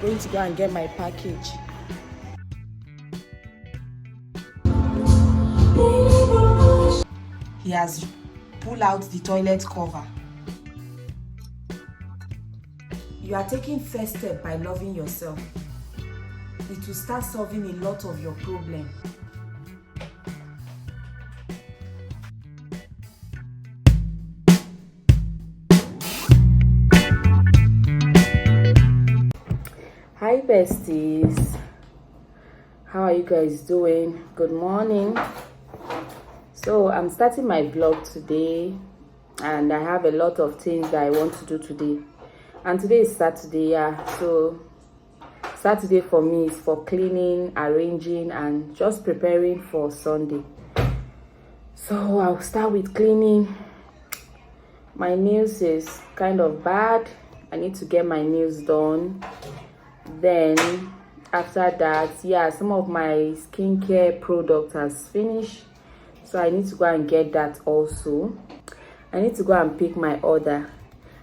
Going to go and get my package. He has pulled out the toilet cover. You are taking first step by loving yourself. It will start solving a lot of your problem. Hi besties, how are you guys doing? Good morning. So I'm starting my vlog today and I have a lot of things that I want to do today. And today is Saturday, so Saturday for me is for cleaning, arranging and just preparing for Sunday. So I'll start with cleaning. My nails is kind of bad. I need to get my nails done. Then after that, some of my skincare products has finished, so I need to go and get that also. I need to go and pick my order.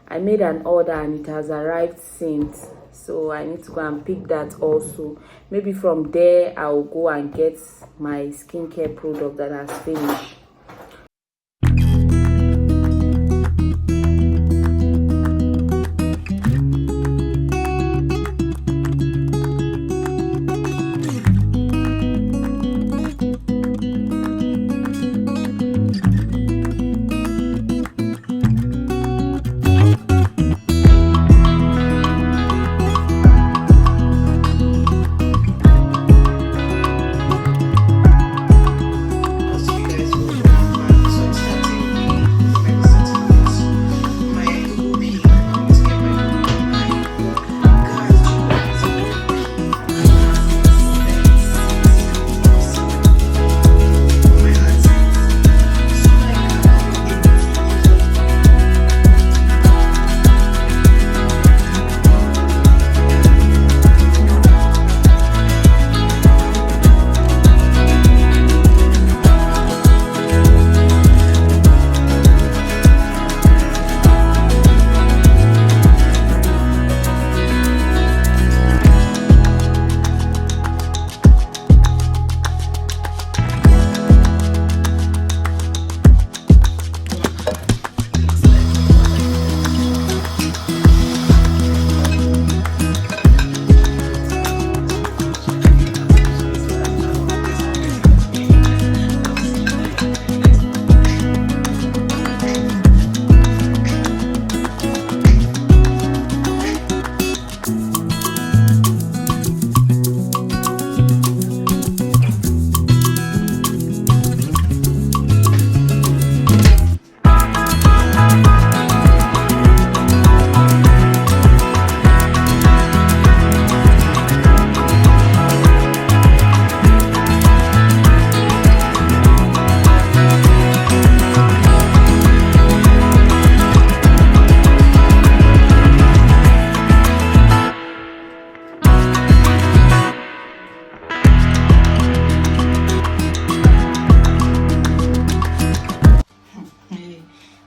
I made an order and it has arrived since, so I need to go and pick that also. Maybe from there I'll go and get my skincare product that has finished.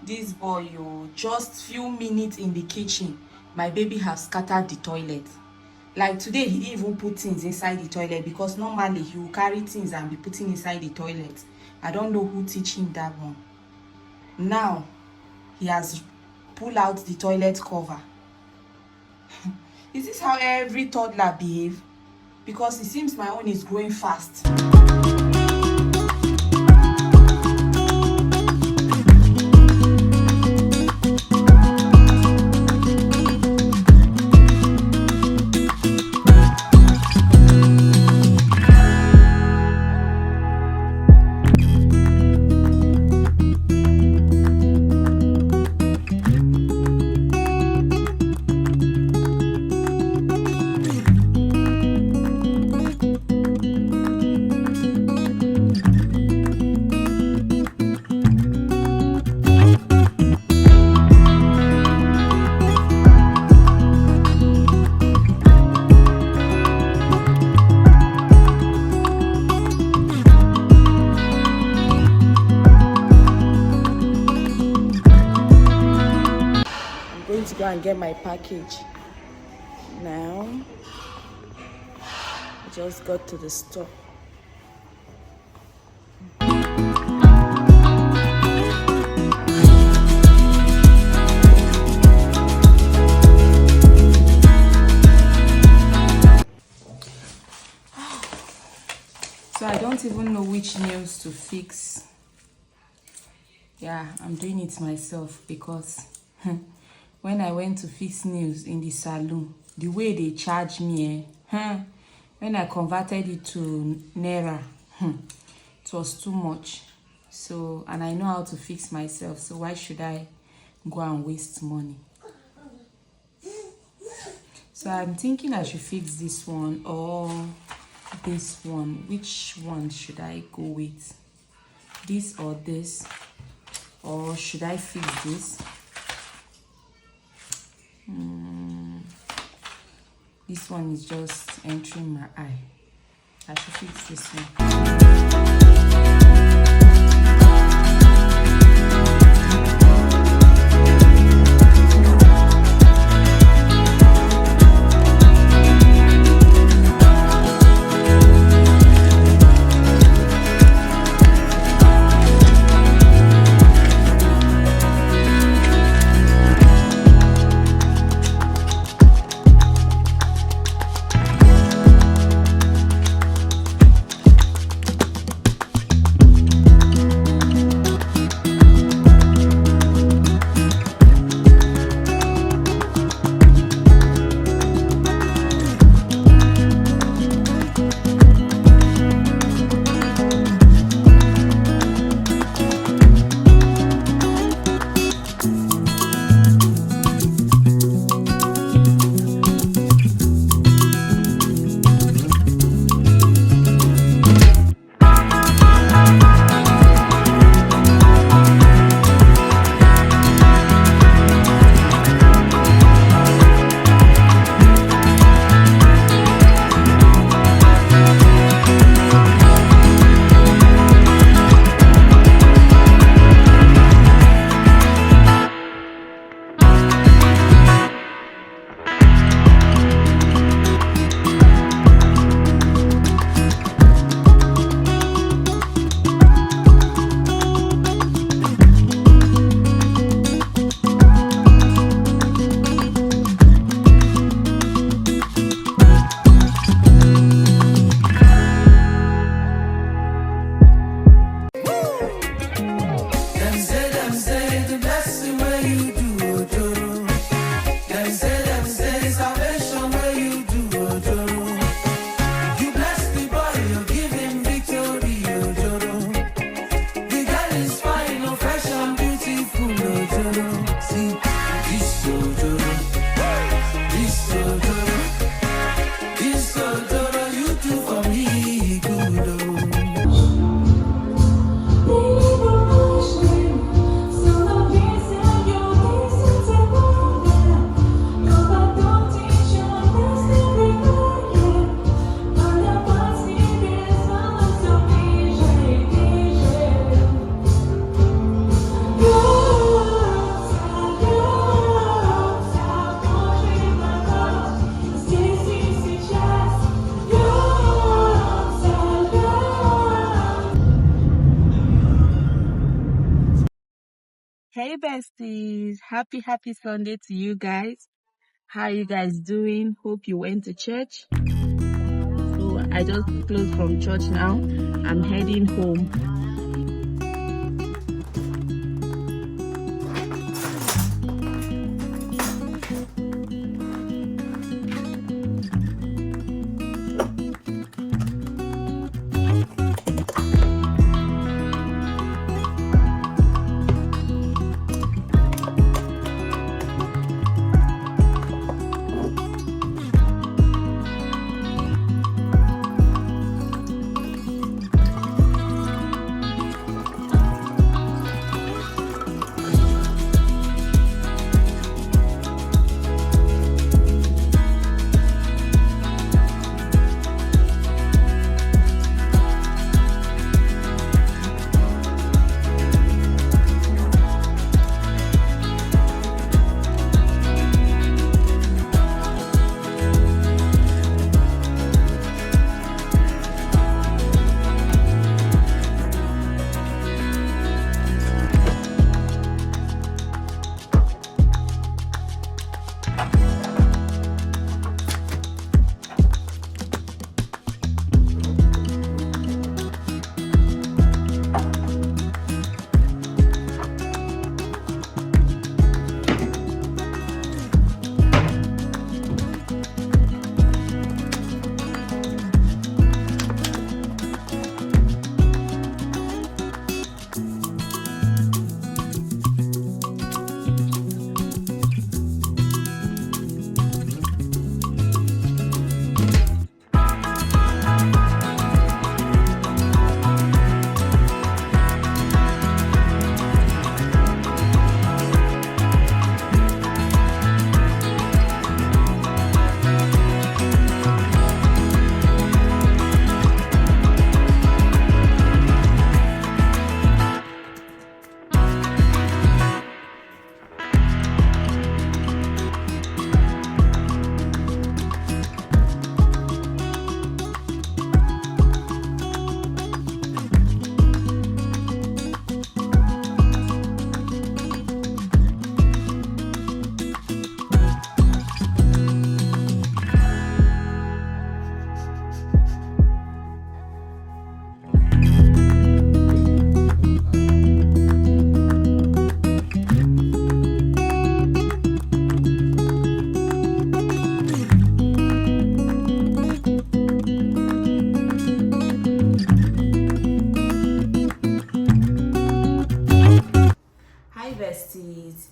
This boy, just few minutes in the kitchen, my baby has scattered the toilet. Like today, he didn't even put things inside the toilet because normally he will carry things and be putting inside the toilet. I don't know who teach him that one. Now, he has pulled out the toilet cover. Is this how every toddler behave? Because it seems my own is growing fast. Go and get my package. now. I just got to the store. So I don't even know which nails to fix. Yeah, I'm doing it myself because when I went to fix nails in the salon, the way they charge me, when I converted it to Naira, it was too much. So, and I know how to fix myself, so why should I go and waste money? So I'm thinking I should fix this one or this one. Which one should I go with? This or this? Or should I fix this? This one is just entering my eye. I should fix this one. Hey besties, happy Sunday to you guys. How are you guys doing? Hope you went to church. So I just closed from church now. I'm heading home.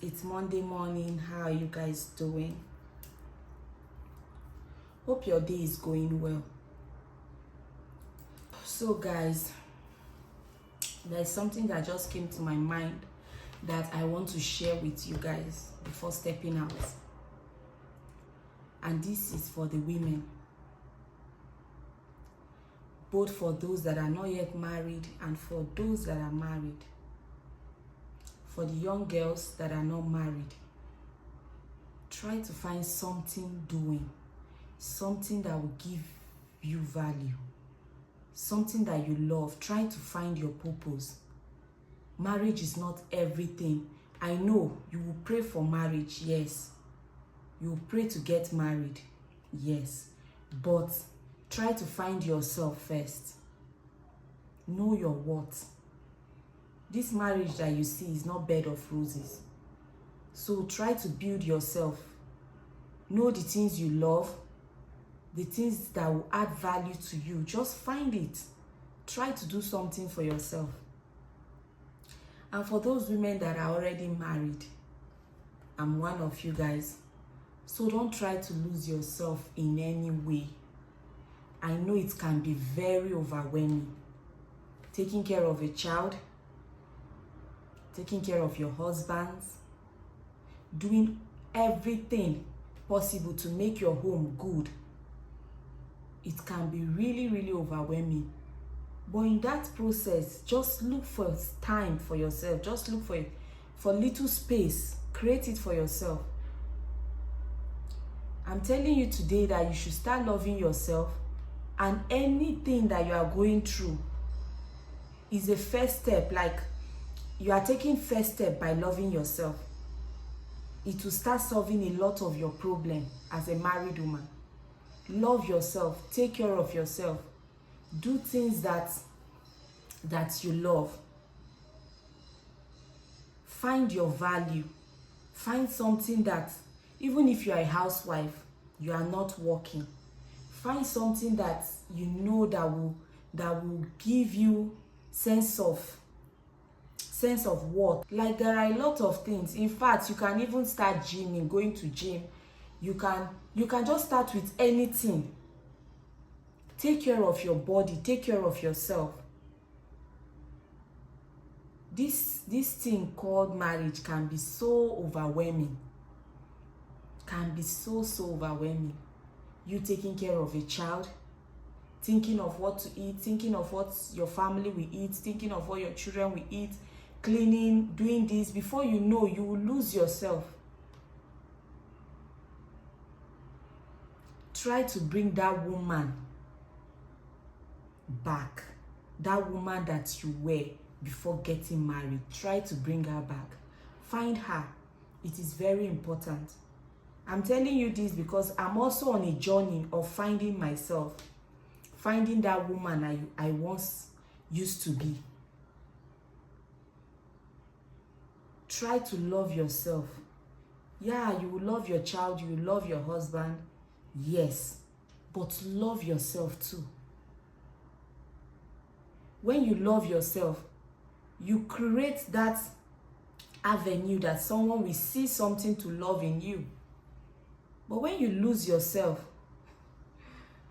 It's Monday morning. How are you guys doing? Hope your day is going well. So guys, there's something that just came to my mind that I want to share with you guys before stepping out. And this is for the women. Both for those that are not yet married and for those that are married. For the young girls that are not married, try to find something doing, something that will give you value, something that you love. Try to find your purpose. Marriage is not everything. I know you will pray for marriage, yes. You will pray to get married, yes. But try to find yourself first. Know your worth. This marriage that you see is not bed of roses. So try to build yourself. Know the things you love, the things that will add value to you. Just find it. Try to do something for yourself. And for those women that are already married, I'm one of you guys. So don't try to lose yourself in any way. I know it can be very overwhelming. Taking care of a child, taking care of your husbands, doing everything possible to make your home good. It can be really, really overwhelming. But in that process, just look for time for yourself. Just look for little space. Create it for yourself. I'm telling you today that you should start loving yourself, and anything that you are going through is a first step. Like, you are taking first step by loving yourself. It will start solving a lot of your problem as a married woman. Love yourself. Take care of yourself. Do things that you love. Find your value. Find something that, even if you are a housewife, you are not working, find something that you know that will give you sense of worth. Like, there are a lot of things. In fact, you can even start gymming, going to gym. You can just start with anything. Take care of your body. Take care of yourself. This thing called marriage can be so overwhelming. Can be so overwhelming. You taking care of a child, thinking of what to eat, thinking of what your family will eat, thinking of what your children will eat, cleaning, doing this. Before you know, you will lose yourself. Try to bring that woman back. That woman that you were before getting married. Try to bring her back. Find her. It is very important. I'm telling you this because I'm also on a journey of finding myself. Finding that woman I once used to be. Try to love yourself. Yeah, you will love your child, you will love your husband. Yes, but love yourself too. When you love yourself, you create that avenue that someone will see something to love in you. But when you lose yourself,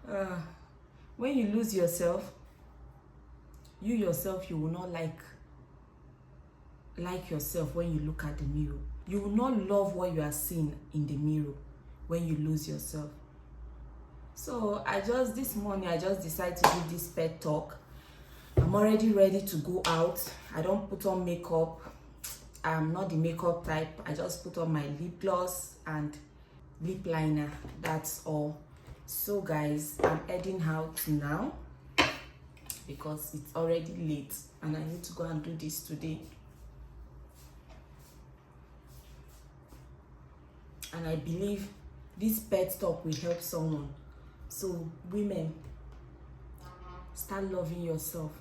you yourself, you will not like yourself when you look at the mirror. You will not love what you are seeing in the mirror when you lose yourself. So this morning, I just decided to do this pet talk. I'm already ready to go out. I don't put on makeup. I'm not the makeup type. I just put on my lip gloss and lip liner. That's all. So guys, I'm heading out now because it's already late and I need to go and do this today. And I believe this pet talk will help someone. So women, start loving yourself.